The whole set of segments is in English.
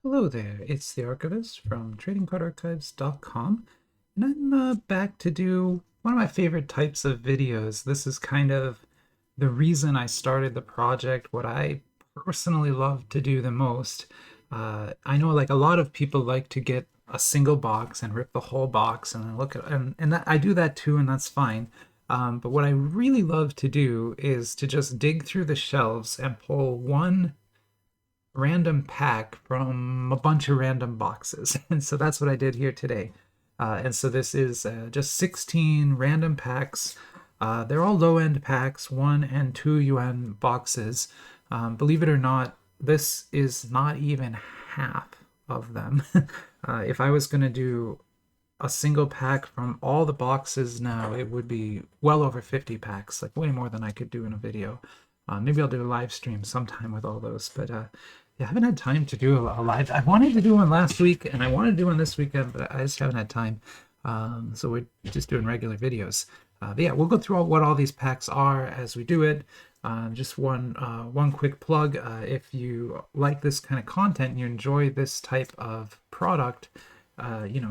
Hello there, it's the Archivist from tradingcardarchives.com, and I'm back to do one of my favorite types of videos. This is kind of the reason I started the project, what I personally love to do the most. I know like a lot of people like to get a single box and rip the whole box and then look at and that, I do that too, and that's fine. But what I really love to do is to just dig through the shelves and pull one random pack from a bunch of random boxes. And so that's what I did here today. And so this is just 16 random packs. They're all low end packs, 1 and 2 yuan boxes. Believe it or not, this is not even half of them. If I was going to do a single pack from all the boxes now, it would be well over 50 packs, like way more than I could do in a video. Maybe I'll do a live stream sometime with all those, but yeah, I haven't had time to do a live. I wanted to do one last week, and I wanted to do one this weekend, but I just haven't had time. So we're just doing regular videos. But yeah, we'll go through what all these packs are as we do it. Just one quick plug. If you like this kind of content, and you enjoy this type of product,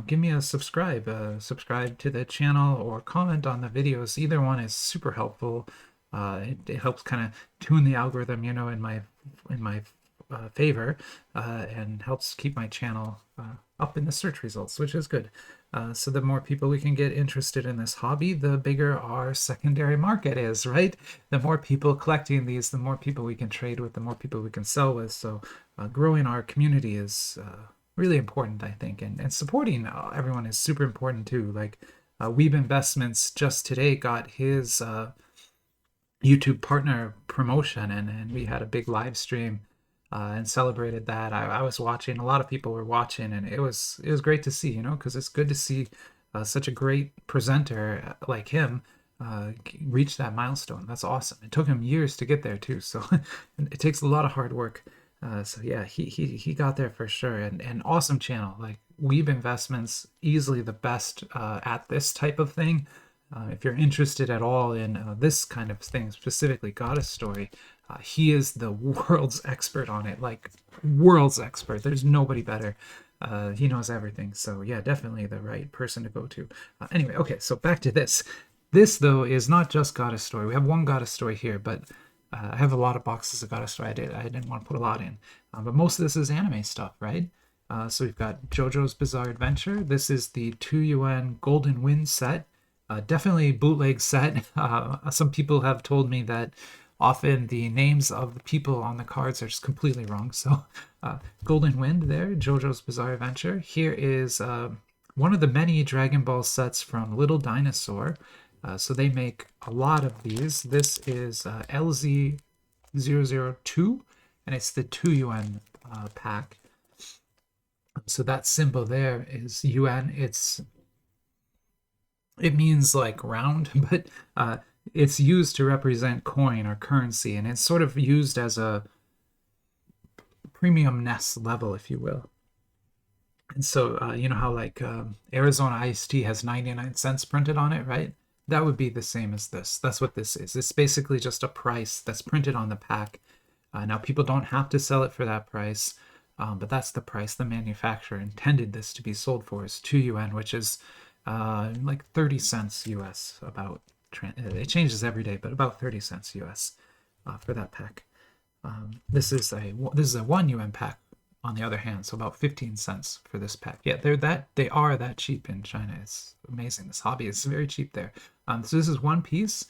give me a subscribe to the channel or comment on the videos. Either one is super helpful. It helps kind of tune the algorithm, in my favor, and helps keep my channel up in the search results, which is good. So the more people we can get interested in this hobby, the bigger our secondary market is, right? The more people collecting these, the more people we can trade with, the more people we can sell with. So growing our community is really important, I think, and supporting everyone is super important too. Like Weeb Investments just today got his YouTube partner promotion, and we had a big live stream and celebrated that. I was watching. A lot of people were watching, and it was great to see. Because it's good to see such a great presenter like him reach that milestone. That's awesome. It took him years to get there too, so it takes a lot of hard work. So yeah, he got there for sure, and awesome channel. Like Weeb Investments, easily the best at this type of thing. If you're interested at all in this kind of thing, specifically Goddess Story, he is the world's expert on it, like world's expert. There's nobody better. He knows everything. So yeah, definitely the right person to go to. Anyway, okay, so back to this. This though is not just Goddess Story. We have one Goddess Story here, but I have a lot of boxes of Goddess Story. I didn't want to put a lot in, but most of this is anime stuff, right? So we've got JoJo's Bizarre Adventure. This is the 2 UN Golden Wind set. Definitely bootleg set. Some people have told me that often the names of the people on the cards are just completely wrong. So Golden Wind there, JoJo's Bizarre Adventure. Here is one of the many Dragon Ball sets from Little Dinosaur. So they make a lot of these. This is LZ002, and it's the 2 UN pack. So that symbol there is UN. It means like round, but it's used to represent coin or currency, and it's sort of used as a premiumness level, if you will. And so, you know how like Arizona iced tea has 99 cents printed on it, right? That would be the same as this. That's what this is. It's basically just a price that's printed on the pack. Now, people don't have to sell it for that price, but that's the price the manufacturer intended this to be sold for, is 2 UN, which is like 30 cents US about. It changes every day, but about 30 cents US for that pack. This is a 1 UN pack, on the other hand, so about 15 cents for this pack. Yeah, they are that cheap in China. It's amazing. This hobby is very cheap there. So this is One Piece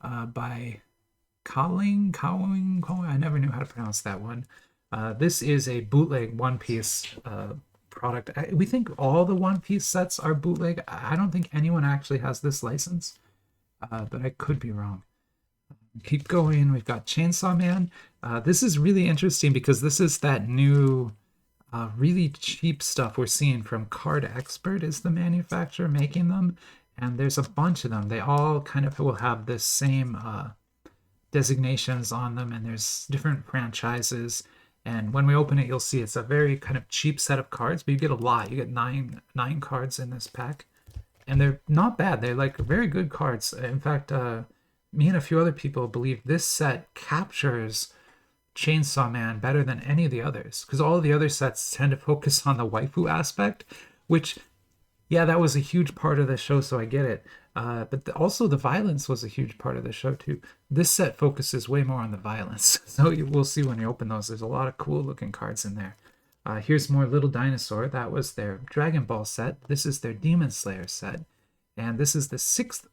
by Kowing. I never knew how to pronounce that one. This is a bootleg One Piece product. We think all the One Piece sets are bootleg. I don't think anyone actually has this license, but I could be wrong. Keep going. We've got Chainsaw Man. This is really interesting because this is that new, really cheap stuff we're seeing from Card Expert is the manufacturer making them, and there's a bunch of them. They all kind of will have this same designations on them, and there's different franchises. And when we open it, you'll see it's a very kind of cheap set of cards, but you get a lot. You get nine cards in this pack, and they're not bad. They're like very good cards. In fact, me and a few other people believe this set captures Chainsaw Man better than any of the others, because all of the other sets tend to focus on the waifu aspect, which, yeah, that was a huge part of the show, so I get it. But also the violence was a huge part of the show too. This set focuses way more on the violence, so we'll see when you open those. There's a lot of cool looking cards in there. Here's more Little Dinosaur. That was their Dragon Ball set. This is their Demon Slayer set, and this is the sixth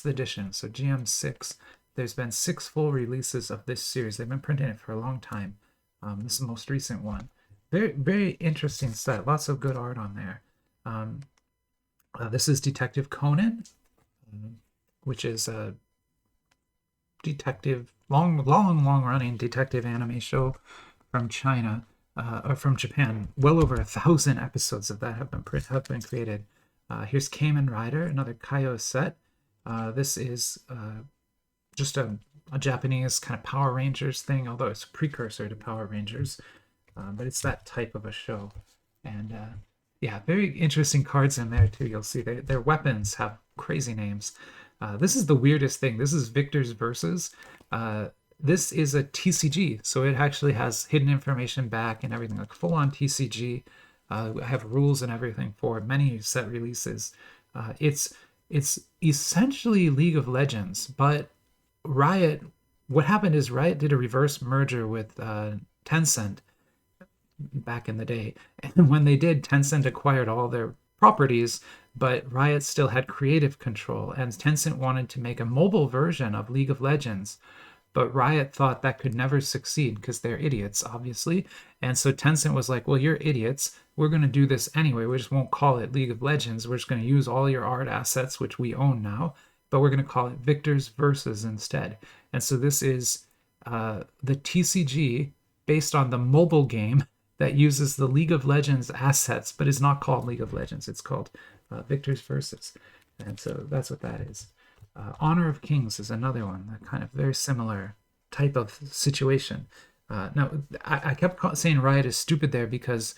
edition, so GM6. There's been 6 full releases of this series. They've been printing it for a long time. This is the most recent one. Very, very interesting set. Lots of good art on there. This is Detective Conan, which is a detective, long running detective anime show from China, or from Japan. Well over 1,000 episodes of that have been created. Here's Kamen Rider, another Kaio set. This is just a Japanese kind of Power Rangers thing, although it's a precursor to Power Rangers, but it's that type of a show. And yeah, very interesting cards in there too. You'll see their weapons have crazy names. This is the weirdest thing. This is Victor's Versus. This is a TCG, so it actually has hidden information back and everything, like full-on TCG. I have rules and everything for many set releases. It's essentially League of Legends, but Riot, what happened is Riot did a reverse merger with Tencent back in the day. And when they did, Tencent acquired all their properties, but Riot still had creative control. And Tencent wanted to make a mobile version of League of Legends, but Riot thought that could never succeed because they're idiots, obviously. And so Tencent was like, well, you're idiots. We're going to do this anyway. We just won't call it League of Legends. We're just going to use all your art assets, which we own now, but we're going to call it Victor's Versus instead. And so this is the TCG based on the mobile game that uses the League of Legends assets, but is not called League of Legends. It's called Victor's Versus. And so that's what that is. Honor of Kings is another one, a kind of very similar type of situation. Now, I kept saying Riot is stupid there because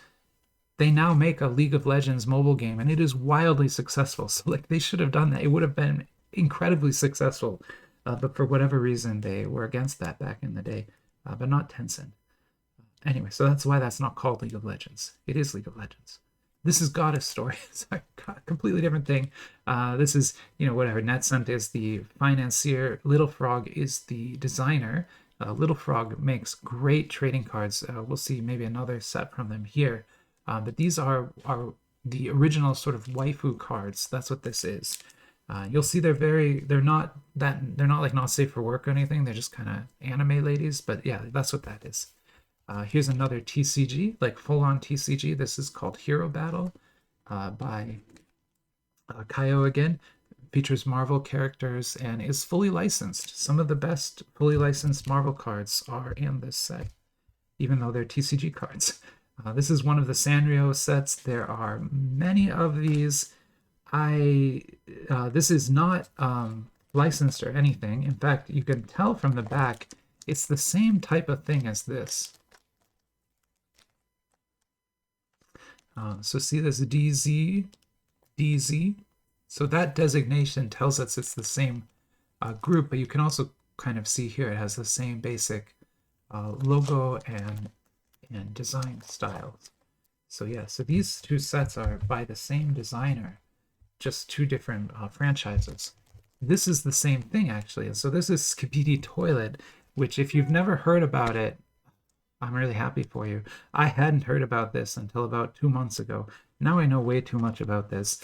they now make a League of Legends mobile game, and it is wildly successful. So, like, they should have done that. It would have been incredibly successful, but for whatever reason, they were against that back in the day, but not Tencent. Anyway, so that's why that's not called League of Legends. It is League of Legends. This is Goddess Story. It's a completely different thing. This is, whatever. NetCent is the financier. Little Frog is the designer. Little Frog makes great trading cards. We'll see maybe another set from them here. But these are the original sort of waifu cards. That's what this is. You'll see they're not like not safe for work or anything. They're just kind of anime ladies. But yeah, that's what that is. Here's another TCG, like full-on TCG. This is called Hero Battle by Kaio again. Features Marvel characters and is fully licensed. Some of the best fully licensed Marvel cards are in this set, even though they're TCG cards. This is one of the Sanrio sets. There are many of these. This is not licensed or anything. In fact, you can tell from the back, it's the same type of thing as this. So see this DZ. So that designation tells us it's the same group, but you can also kind of see here it has the same basic logo and design styles. So yeah, so these two sets are by the same designer, just two different franchises. This is the same thing actually. And so this is Skibidi Toilet, which if you've never heard about it, I'm really happy for you. I hadn't heard about this until about 2 months ago. Now I know way too much about this.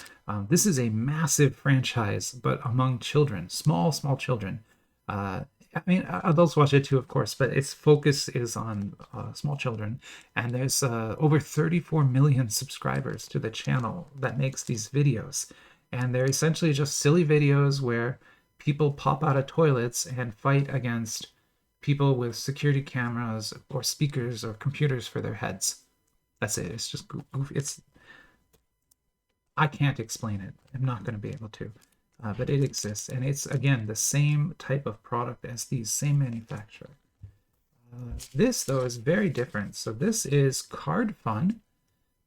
This is a massive franchise, but among children, small children. I mean, adults watch it too, of course, but its focus is on small children. And there's over 34 million subscribers to the channel that makes these videos. And they're essentially just silly videos where people pop out of toilets and fight against people with security cameras or speakers or computers for their heads. That's it. It's just goofy. I can't explain it. I'm not going to be able to. But it exists. And it's, again, the same type of product as these, same manufacturer. This, though, is very different. So this is Card Fun.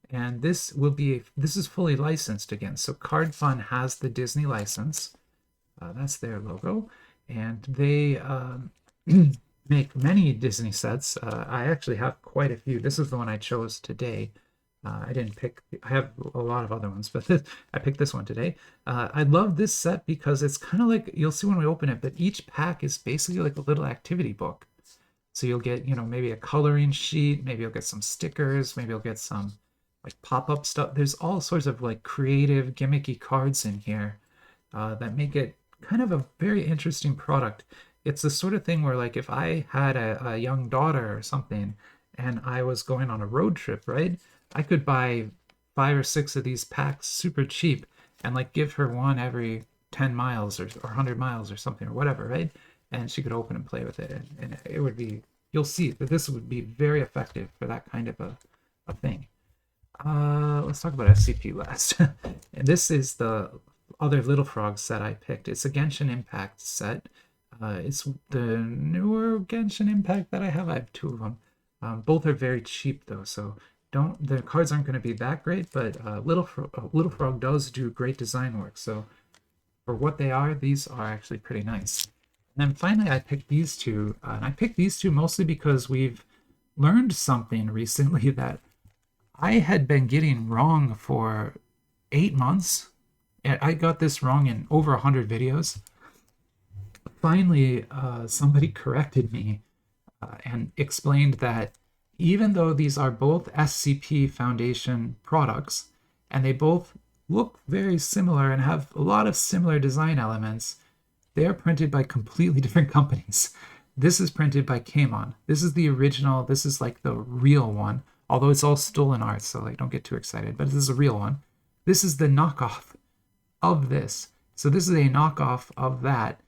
And this is fully licensed again. So Card Fun has the Disney license. That's their logo. And they make many Disney sets. I actually have quite a few. This is the one I chose today. I didn't pick, I have a lot of other ones, but I picked this one today. I love this set because it's kind of like, you'll see when we open it, but each pack is basically like a little activity book. So you'll get, maybe a coloring sheet, maybe you'll get some stickers, maybe you'll get some like pop-up stuff. There's all sorts of like creative, gimmicky cards in here that make it kind of a very interesting product. It's the sort of thing where, like, if I had a young daughter or something and I was going on a road trip, right? I could buy 5 or 6 of these packs super cheap and like give her one every 10 miles or 100 miles or something or whatever, right? And she could open and play with it. And it would be, you'll see that this would be very effective for that kind of a thing. Let's talk about SCP last. And this is the other Little Frog set I picked. It's a Genshin Impact set. It's the newer Genshin Impact that I have. I have 2 of them. Both are very cheap though, so the cards aren't going to be that great, but Little Frog does do great design work. So for what they are, these are actually pretty nice. And then finally, I picked these 2, and I picked these 2 mostly because we've learned something recently that I had been getting wrong for 8 months. I got this wrong in over 100 videos. Finally, somebody corrected me and explained that even though these are both SCP Foundation products, and they both look very similar and have a lot of similar design elements, they are printed by completely different companies. This is printed by Kamon. This is the original. This is like the real one, although it's all stolen art, so like don't get too excited, but this is a real one. This is the knockoff of this. So this is a knockoff of that,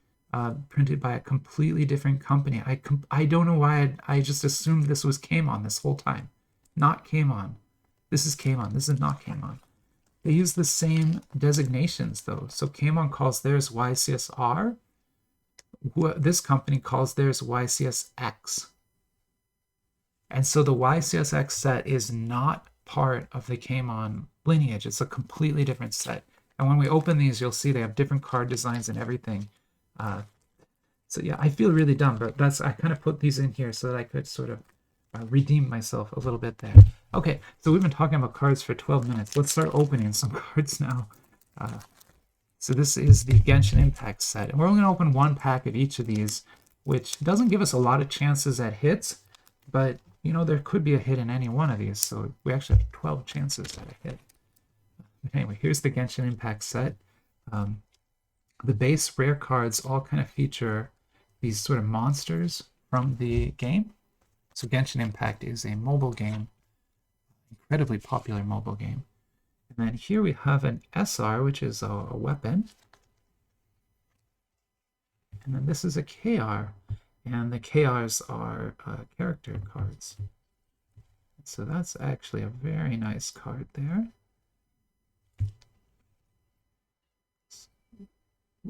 printed by a completely different company. I don't know why I just assumed this was Kamon this whole time. Not Kamon. This is Kamon. This is not Kamon. They use the same designations though. So Kamon calls theirs YCSR. This company calls theirs YCSX. And so the YCSX set is not part of the Kamon lineage. It's a completely different set. And when we open these, you'll see they have different card designs and everything. So yeah, I feel really dumb, but I kind of put these in here so that I could sort of redeem myself a little bit there. Okay, so we've been talking about cards for 12 minutes. Let's start opening some cards now. So this is the Genshin Impact set, and we're only going to open 1 pack of each of these, which doesn't give us a lot of chances at hits, but there could be a hit in any one of these, so we actually have 12 chances at a hit. But anyway, here's the Genshin Impact set. The base rare cards all kind of feature these sort of monsters from the game. So Genshin Impact is a mobile game, incredibly popular mobile game. And then here we have an SR, which is a weapon. And then this is a KR, and the KRs are character cards. So that's actually a very nice card there.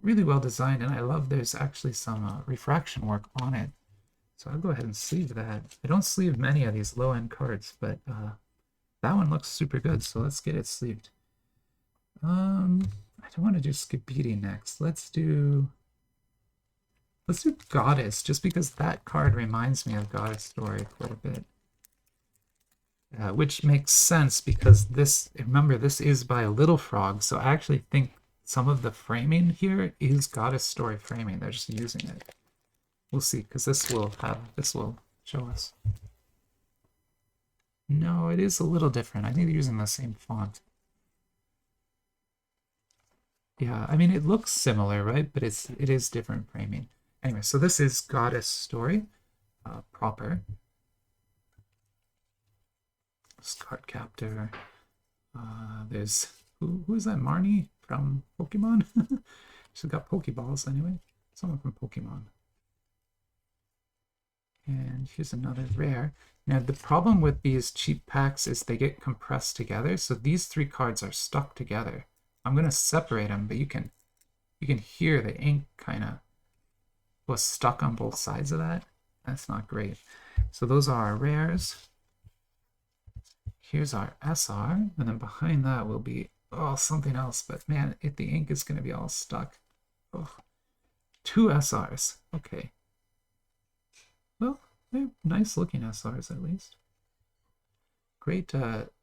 Really well designed, and I love there's actually some refraction work on it. So I'll go ahead and sleeve that. I don't sleeve many of these low-end cards, but that one looks super good, so let's get it sleeved. I don't want to do Skibidi next. Let's do Goddess, just because that card reminds me of Goddess Story quite a bit. Which makes sense because remember, this is by Little Frog, so I actually think some of the framing here is Goddess Story framing. They're just using it. We'll see, because this will show us. No, it is a little different. I think they're using the same font. Yeah, I mean, it looks similar, right? But it is different framing. Anyway, so this is Goddess Story proper. This card captor. There's who is that? Marnie from Pokemon? She's got Pokeballs anyway. Someone from Pokemon. And here's another rare. Now the problem with these cheap packs is they get compressed together. So these 3 cards are stuck together. I'm gonna separate them, but you can hear the ink kind of was stuck on both sides of that. That's not great. So those are our rares. Here's our SR, and then behind that will be something else. But man, if the ink is going to be all stuck. 2 SRs. Okay. well, they're nice looking SRs at least. Great.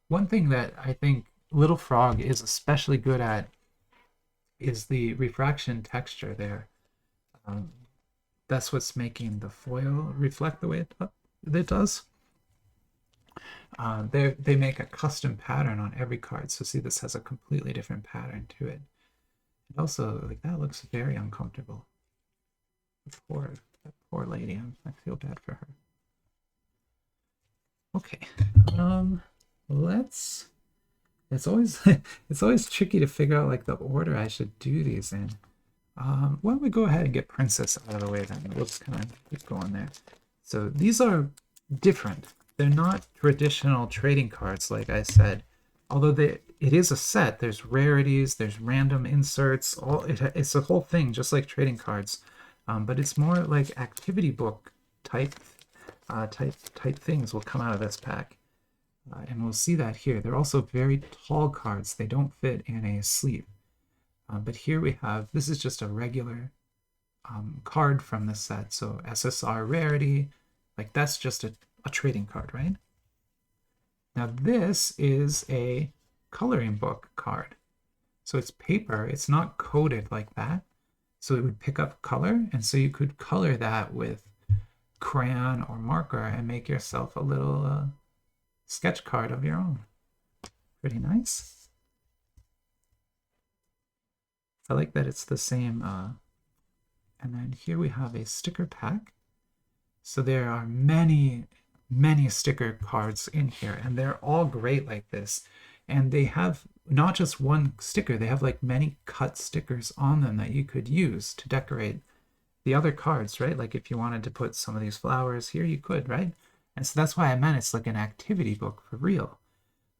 One thing that I think Little Frog is especially good at is the refraction texture there. That's what's making the foil reflect the way it does. They make a custom pattern on every card. So see, this has a completely different pattern to it. And also, like, that looks very uncomfortable. That poor lady. I feel bad for her. Okay. It's always it's always tricky to figure out like the order I should do these in. Why don't we go ahead and get Princess out of the way then? We'll just kind of keep going there. So these are different. They're not traditional trading cards, like I said. Although it is a set, there's rarities, there's random inserts, it's a whole thing, just like trading cards. But it's more like activity book type things will come out of this pack. And we'll see that here. They're also very tall cards. They don't fit in a sleeve. But here we have, this is just a regular card from the set. So SSR rarity, like that's just a trading card, right? Now this is a coloring book card. So it's paper, it's not coated like that. So it would pick up color, and so you could color that with crayon or marker and make yourself a little sketch card of your own. Pretty nice. I like that it's the same. And then here we have a sticker pack. So there are many sticker cards in here, and they're all great like this. And they have not just one sticker, they have like many cut stickers on them that you could use to decorate the other cards, right? Like if you wanted to put some of these flowers here, you could, right? And so that's why I meant it's like an activity book for real.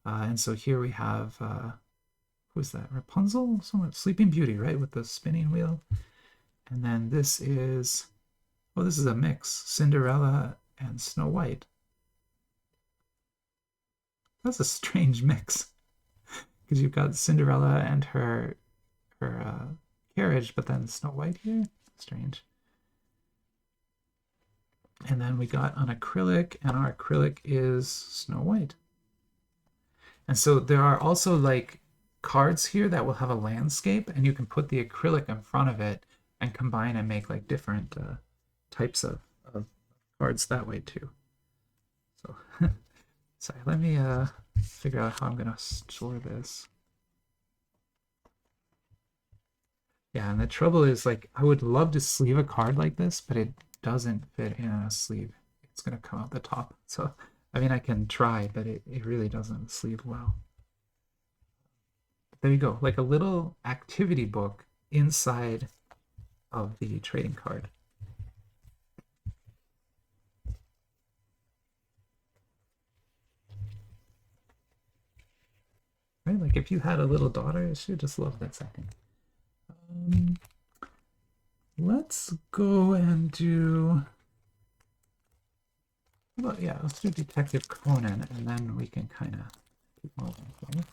And so here we have, who's that? Rapunzel? Someone, Sleeping Beauty, right? With the spinning wheel. And then this is, oh, this is a mix. Cinderella and Snow White. That's a strange mix. Because you've got Cinderella and her carriage, but then Snow White here. Strange. And then we got an acrylic, and our acrylic is Snow White. And so there are also like cards here that will have a landscape, and you can put the acrylic in front of it and combine and make like different types of cards that way too. So sorry, let me figure out how I'm gonna store this. Yeah, and the trouble is, like, I would love to sleeve a card like this, but it doesn't fit in a sleeve. It's gonna come out the top. So I mean, I can try, but it really doesn't sleeve well. But there you go, like a little activity book inside of the trading card. Right? Like if you had a little daughter, she would just love this, I think. Let's go and do, well, yeah, let's do Detective Conan, and then we can kind of keep moving here.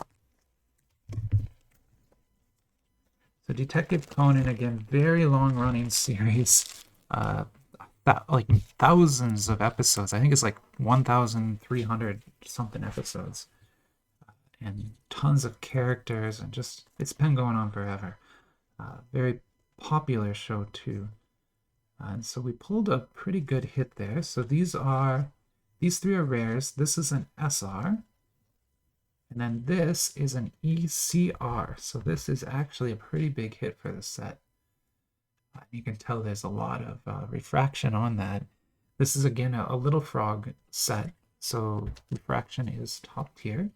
So Detective Conan, again, very long-running series, like thousands of episodes. I think it's like 1,300 something episodes, and tons of characters, and just, it's been going on forever. Very popular show too. And so we pulled a pretty good hit there. So these three are rares. This is an SR. And then this is an ECR. So this is actually a pretty big hit for the set. You can tell there's a lot of refraction on that. This is again a Little Frog set. So refraction is top tier.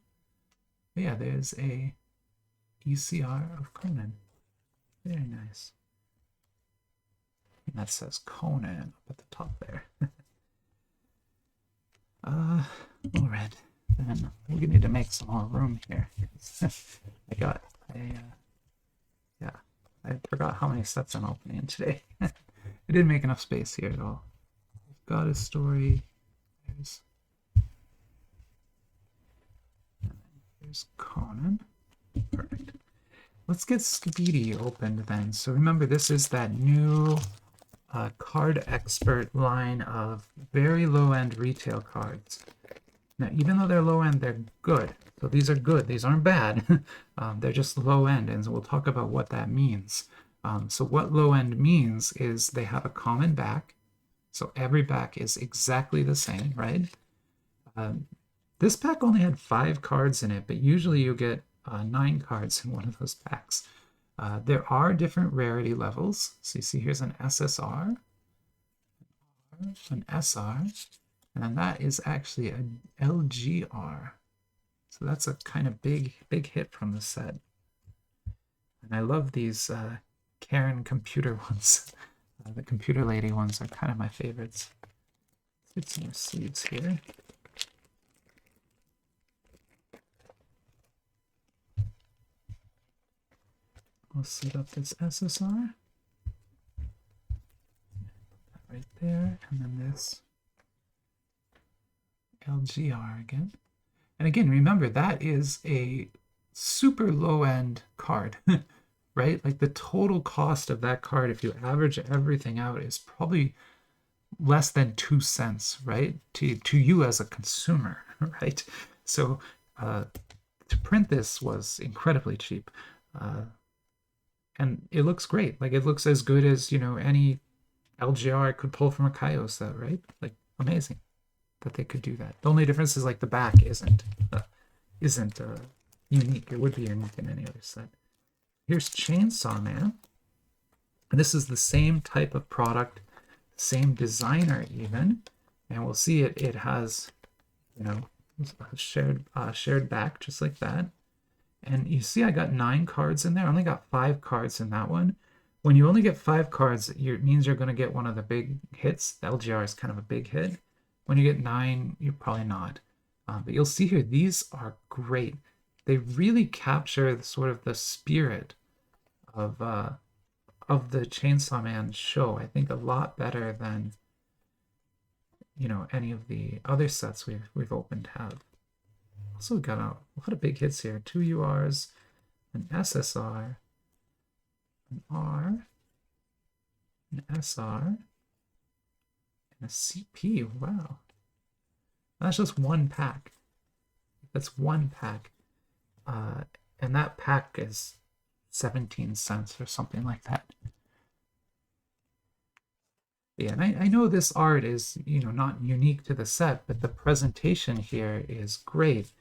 But yeah, there's a ECR of Conan. Very nice. And that says Conan up at the top there. All right, then we need to make some more room here. I forgot how many sets I'm opening today. I didn't make enough space here at all. We've got a story. There's Conan. Perfect. Let's get Speedy opened then. So remember, this is that new Card Expert line of very low-end retail cards. Now, even though they're low-end, they're good. So these are good. These aren't bad. They're just low-end, and so we'll talk about what that means. So what low-end means is they have a common back. So every back is exactly the same, right? This pack only had 5 cards in it, but usually you get 9 cards in one of those packs. There are different rarity levels. So you see here's an SSR, an SR, and then that is actually an LGR. So that's a kind of big hit from the set. And I love these Karen computer ones. The computer lady ones are kind of my favorites. Let's get some more sleeves here. We'll set up this SSR. Right there, and then this LGR again. And again, remember, that is a super low-end card, right? Like the total cost of that card, if you average everything out, is probably less than 2 cents, right? To you as a consumer, right? So to print this was incredibly cheap. And it looks great. Like it looks as good as, you know, any LGR I could pull from a Kaio set, right? Like amazing that they could do that. The only difference is like the back isn't unique. It would be unique in any other set. Here's Chainsaw Man. And this is the same type of product, same designer even. And we'll see it has, you know, a shared back just like that. And you see I got 9 cards in there. I only got 5 cards in that one. When you only get 5 cards, it means you're going to get one of the big hits. The LGR is kind of a big hit. When you get 9, you're probably not. But you'll see here, these are great. They really capture the spirit of the Chainsaw Man show. I think a lot better than, you know, any of the other sets we've opened have. Also got a lot of big hits here. 2 URs, an SSR, an R, an SR, and a CP. Wow. That's just one pack. That's one pack. And that pack is 17 cents or something like that. Yeah, and I know this art is, you know, not unique to the set, but the presentation here is great.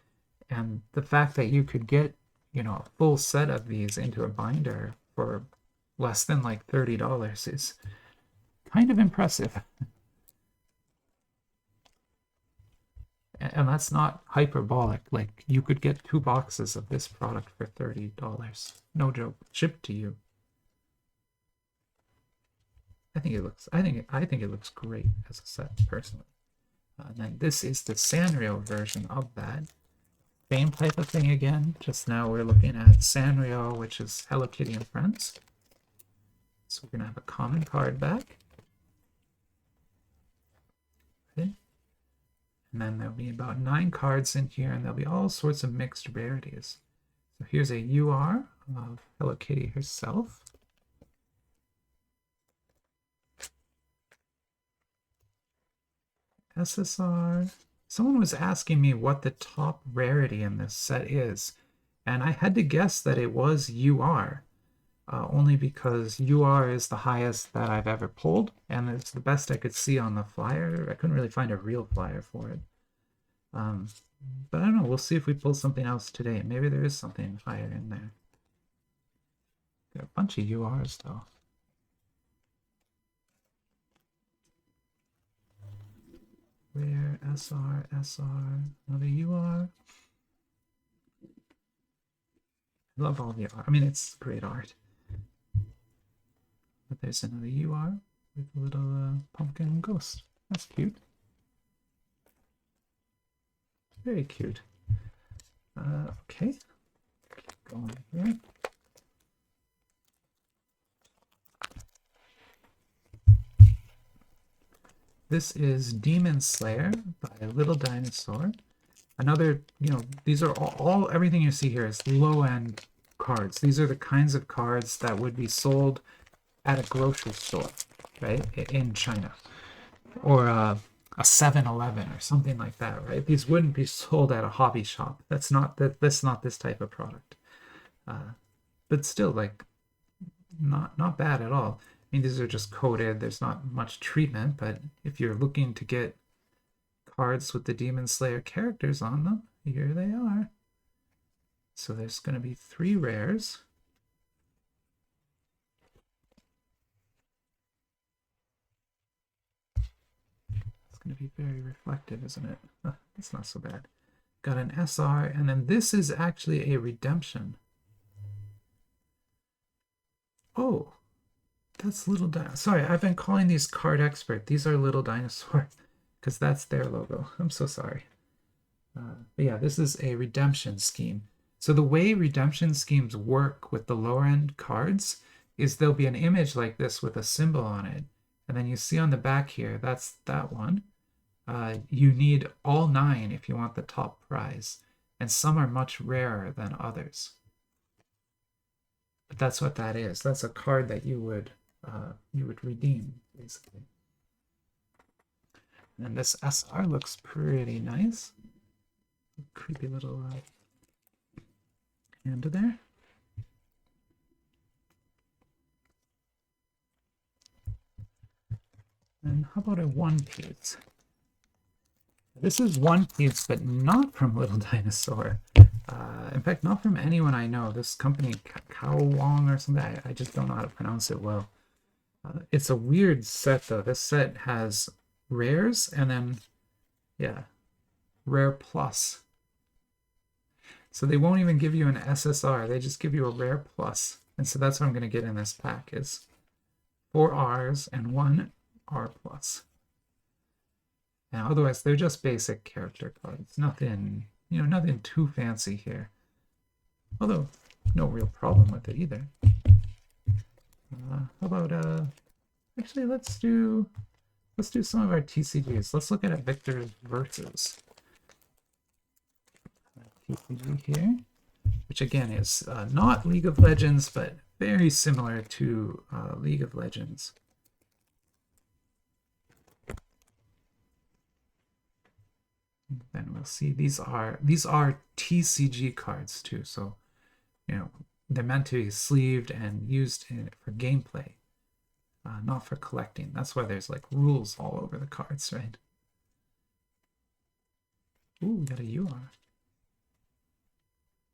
And the fact that you could get, you know, a full set of these into a binder for less than like $30 is kind of impressive. And that's not hyperbolic. Like, you could get 2 boxes of this product for $30. No joke. Shipped to you. I think it looks great as a set, personally. And then this is the Sanrio version of that. Same type of thing again. Just now we're looking at Sanrio, which is Hello Kitty and Friends. So we're gonna have a common card back. Okay. And then there'll be about 9 cards in here, and there'll be all sorts of mixed rarities. So here's a UR of Hello Kitty herself. SSR. Someone was asking me what the top rarity in this set is, and I had to guess that it was UR, only because UR is the highest that I've ever pulled, and it's the best I could see on the flyer. I couldn't really find a real flyer for it. But I don't know, we'll see if we pull something else today. Maybe there is something higher in there. Got a bunch of URs though. Where SR, another UR. I love all the art. I mean, it's great art. But there's another UR with a little pumpkin ghost. That's cute. Very cute. Okay. Keep going here. This is Demon Slayer by Little Dinosaur. Another, you know, these are everything you see here is low-end cards. These are the kinds of cards that would be sold at a grocery store. right, in China, or a 7-Eleven or something like that, right? These wouldn't be sold at a hobby shop. That's not this type of product. But still, like, not bad at all. I mean, these are just coated. There's not much treatment, but if you're looking to get cards with the Demon Slayer characters on them, here they are. So there's going to be 3 rares. It's going to be very reflective, isn't it? It's not so bad. Got an SR, and then this is actually a redemption. Oh, that's Little Dinosaur. Sorry, I've been calling these Card Expert. These are Little Dinosaur, because that's their logo. I'm so sorry. But yeah, this is a redemption scheme. So the way redemption schemes work with the lower end cards is there'll be an image like this with a symbol on it. And then you see on the back here, that's that one. You need all 9 if you want the top prize. And some are much rarer than others. But that's what that is. That's a card that you would redeem, basically. And this SR looks pretty nice. Creepy little hand there. And how about a One Piece? This is One Piece, but not from Little Dinosaur. In fact, not from anyone I know. This company, Kowong or something, I just don't know how to pronounce it well. It's a weird set, though. This set has rares and then, yeah, rare plus. So they won't even give you an SSR. They just give you a rare plus. And so that's what I'm going to get in this pack is 4 Rs and 1 R plus. Now, otherwise, they're just basic character cards. Nothing, nothing too fancy here. Although, no real problem with it either. How about, actually, let's do some of our TCGs. Let's look at Victor's Versus. TCG here, which again is not League of Legends, but very similar to League of Legends. Then we'll see these are TCG cards too, so they're meant to be sleeved and used for gameplay, not for collecting. That's why there's like rules all over the cards, right? Ooh, we got a UR.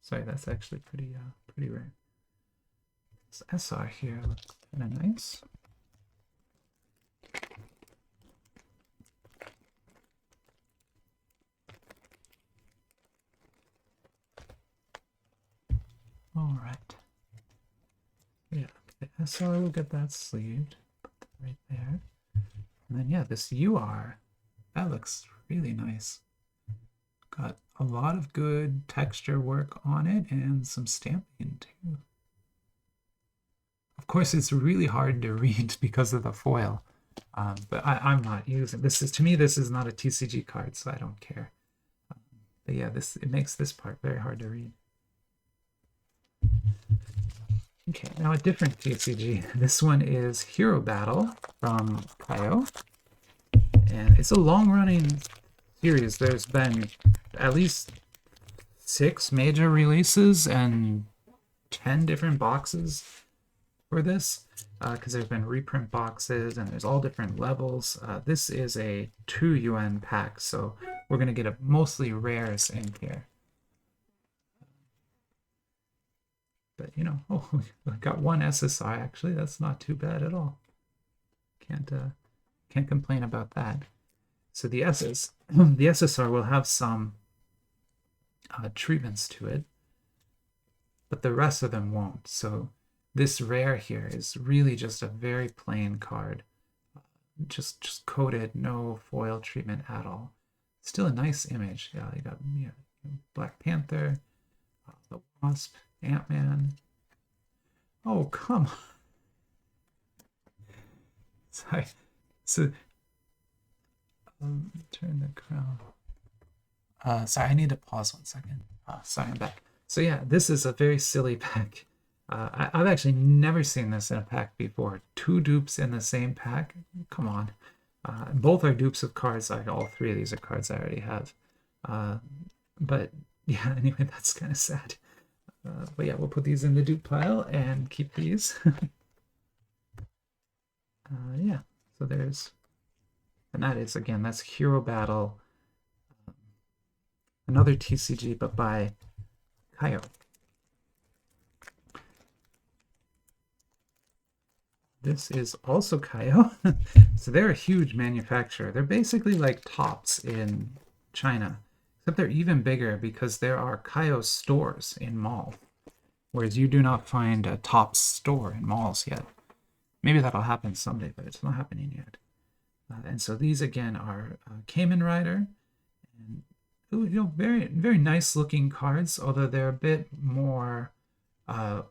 Sorry, that's actually pretty rare. This SR here looks kind of nice. All right. Yeah, the SR will get that sleeved. Put that right there. And then yeah, this UR, that looks really nice. Got a lot of good texture work on it and some stamping too. Of course, it's really hard to read because of the foil, but I'm not using this. To me, this is not a TCG card, so I don't care. But yeah, it makes this part very hard to read. Okay, now a different TCG. This one is Hero Battle from Kaio, and it's a long-running series. There's been at least 6 major releases and 10 different boxes for this, because there's been reprint boxes and there's all different levels. This is a 2 UN pack, so we're going to get mostly rares in here. But oh, we got 1 SSR actually. That's not too bad at all. Can't complain about that. So the SSR will have some treatments to it, but the rest of them won't. So this rare here is really just a very plain card, just coated, no foil treatment at all. Still a nice image. Yeah, you got Black Panther, the Wasp, Ant-Man. Oh, come on. Sorry. So turn the crown. Sorry, I need to pause 1 second. Sorry, I'm back. So yeah, this is a very silly pack. I've actually never seen this in a pack before. 2 dupes in the same pack? Come on. Both are dupes of cards. All 3 of these are cards I already have. But yeah, anyway, that's kind of sad. But yeah, we'll put these in the dupe pile and keep these. Yeah, so there's, and that is, again, that's Hero Battle, another TCG, but by Kaio. This is also Kaio. So they're a huge manufacturer. They're basically like Tops in China, except they're even bigger because there are Kaio stores in mall, whereas you do not find a Tops store in malls yet. Maybe that'll happen someday, but it's not happening yet. And so these again are Kamen Rider, and very very nice looking cards, although they're a bit more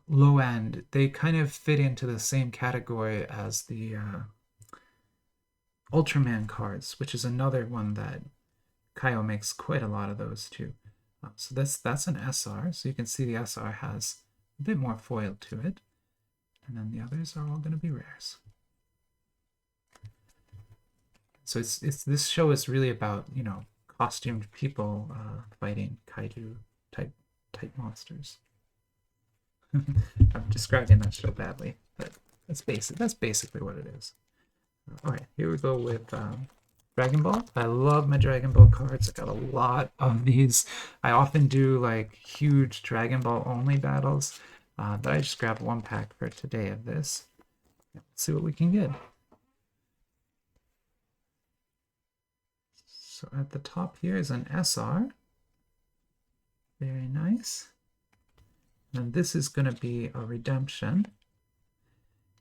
low end. They kind of fit into the same category as the Ultraman cards, which is another one that Kaio makes quite a lot of those too. So that's an SR. So you can see the SR has a bit more foil to it, and then the others are all going to be rares. So it's this show is really about, you know, costumed people fighting kaiju type monsters. I'm describing that show badly, but that's basically what it is. All right, here we go with Dragon Ball. I love my Dragon Ball cards. I got a lot of these. I often do like huge Dragon Ball only battles, but I just grabbed 1 pack for today of this. Let's see what we can get. So at the top here is an SR. Very nice. And this is going to be a redemption.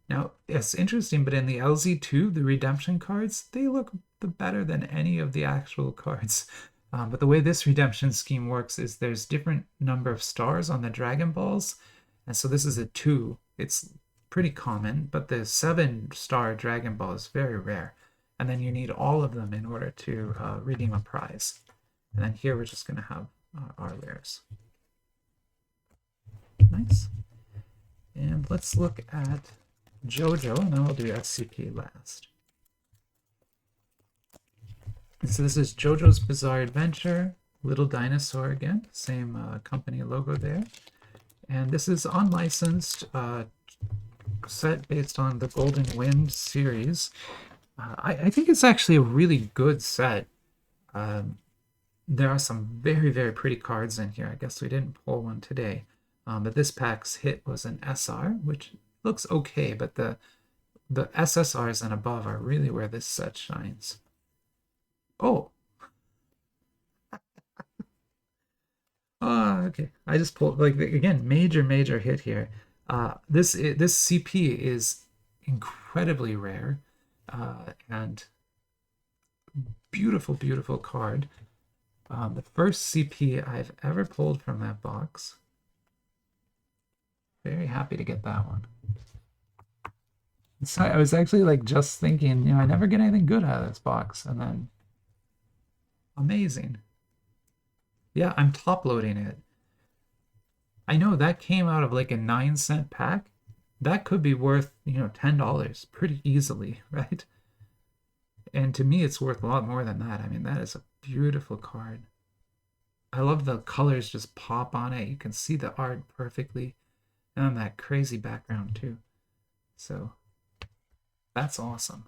Now, it's interesting, but in the LZ2, the redemption cards, they look better than any of the actual cards. But the way this redemption scheme works is there's different number of stars on the Dragon Balls. And so this is a 2. It's pretty common, but the 7-star Dragon Ball is very rare. And then you need all of them in order to redeem a prize. And then here we're just going to have our rares. Nice. And let's look at JoJo, and then we'll do SCP last. So this is JoJo's Bizarre Adventure, Little Dinosaur again, same company logo there. And this is unlicensed set based on the Golden Wind series. I think it's actually a really good set. There are some very, very pretty cards in here. I guess we didn't pull one today. But this pack's hit was an SR, which looks okay, but the SSRs and above are really where this set shines. Oh! Okay. I just pulled, like, again, major hit here. This CP is incredibly rare. And beautiful card. The first CP I've ever pulled from that box. Very happy to get that one. So I was actually like just thinking, you know, I never get anything good out of this box, and then amazing. Yeah, I'm top loading it. I know that came out of like a 9-cent pack. That could be worth, you know, $10 pretty easily, right? And to me, it's worth a lot more than that. I mean, that is a beautiful card. I love the colors just pop on it. You can see the art perfectly. And then that crazy background too. So that's awesome.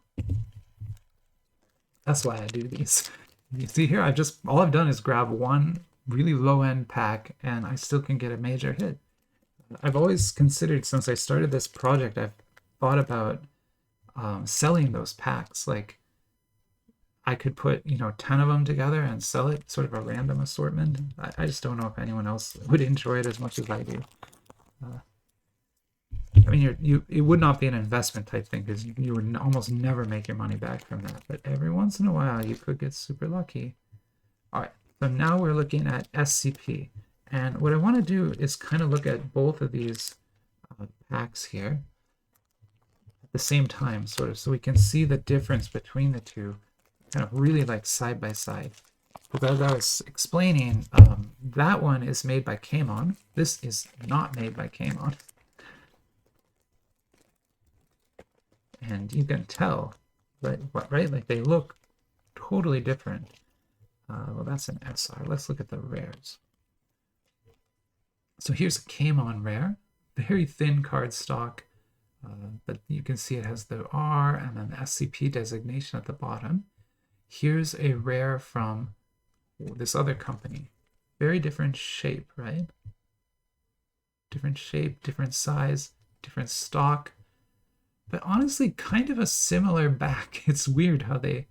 That's why I do these. You see here, all I've done is grab one really low-end pack, and I still can get a major hit. I've always considered, since I started this project, I've thought about selling those packs. Like, I could put, you know, 10 of them together and sell it, sort of a random assortment. I just don't know if anyone else would enjoy it as much as I do. I mean, it would not be an investment type thing, because you would almost never make your money back from that. But every once in a while, you could get super lucky. All right, so now we're looking at SCP. And what I want to do is kind of look at both of these packs here at the same time, sort of, so we can see the difference between the two, kind of really like side by side. Because as I was explaining, that one is made by Kamon. This is not made by Kamon. and you can tell, right? Right? Like they look totally different. Well, that's an SR. Let's look at the rares. So here's a Kamon rare, very thin card stock, but you can see it has the R and then the SCP designation at the bottom. Here's a rare from this other company. Very different shape, right? Different shape, different size, different stock, but honestly kind of a similar back. It's weird how they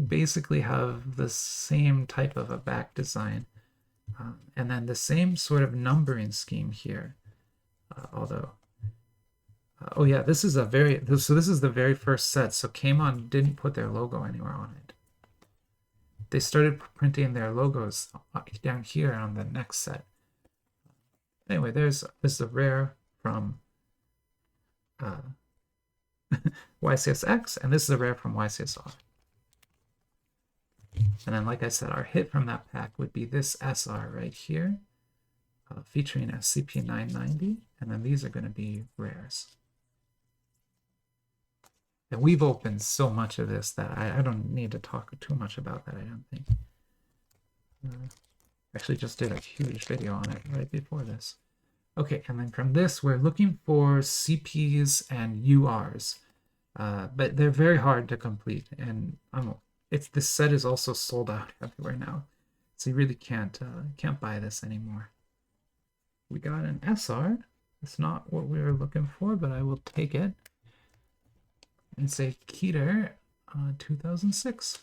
basically have the same type of a back design. And then the same sort of numbering scheme here, although oh yeah, this is this is the very first set. So Kamon didn't put their logo anywhere on it. They started printing their logos down here on the next set. Anyway, this is a rare from YCSX, and this is a rare from YCSR. And then, like I said, our hit from that pack would be this SR right here, featuring SCP-990, and then these are going to be rares. And we've opened so much of this that I don't need to talk too much about that, I don't think. Actually just did a huge video on it right before this. Okay, and then from this, we're looking for CPs and URs, but they're very hard to complete, and this set is also sold out everywhere now, so you really can't buy this anymore. We got an SR. It's not what we were looking for, but I will take it. And say Keter 2006.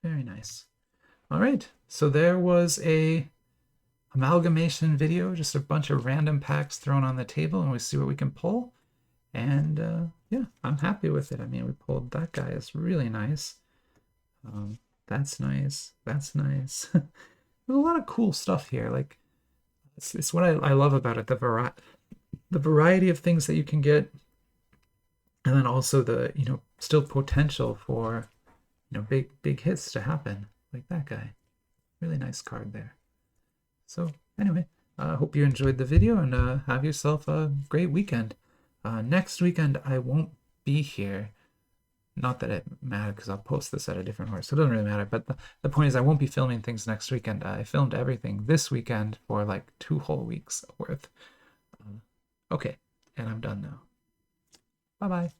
Very nice. All right, so there was a amalgamation video, just a bunch of random packs thrown on the table, and we see what we can pull. And yeah, I'm happy with it. I mean, we pulled that guy. It's really nice. That's nice. That's nice. There's a lot of cool stuff here. Like, it's what I love about it. The variety of things that you can get, and then also the still potential for big hits to happen, like that guy. Really nice card there. So anyway, I hope you enjoyed the video, and have yourself a great weekend. Next weekend I won't be here. Not that it matters, because I'll post this at a different order, so it doesn't really matter. But the point is, I won't be filming things next weekend. I filmed everything this weekend for like 2 whole weeks worth. Okay, and I'm done now. Bye-bye.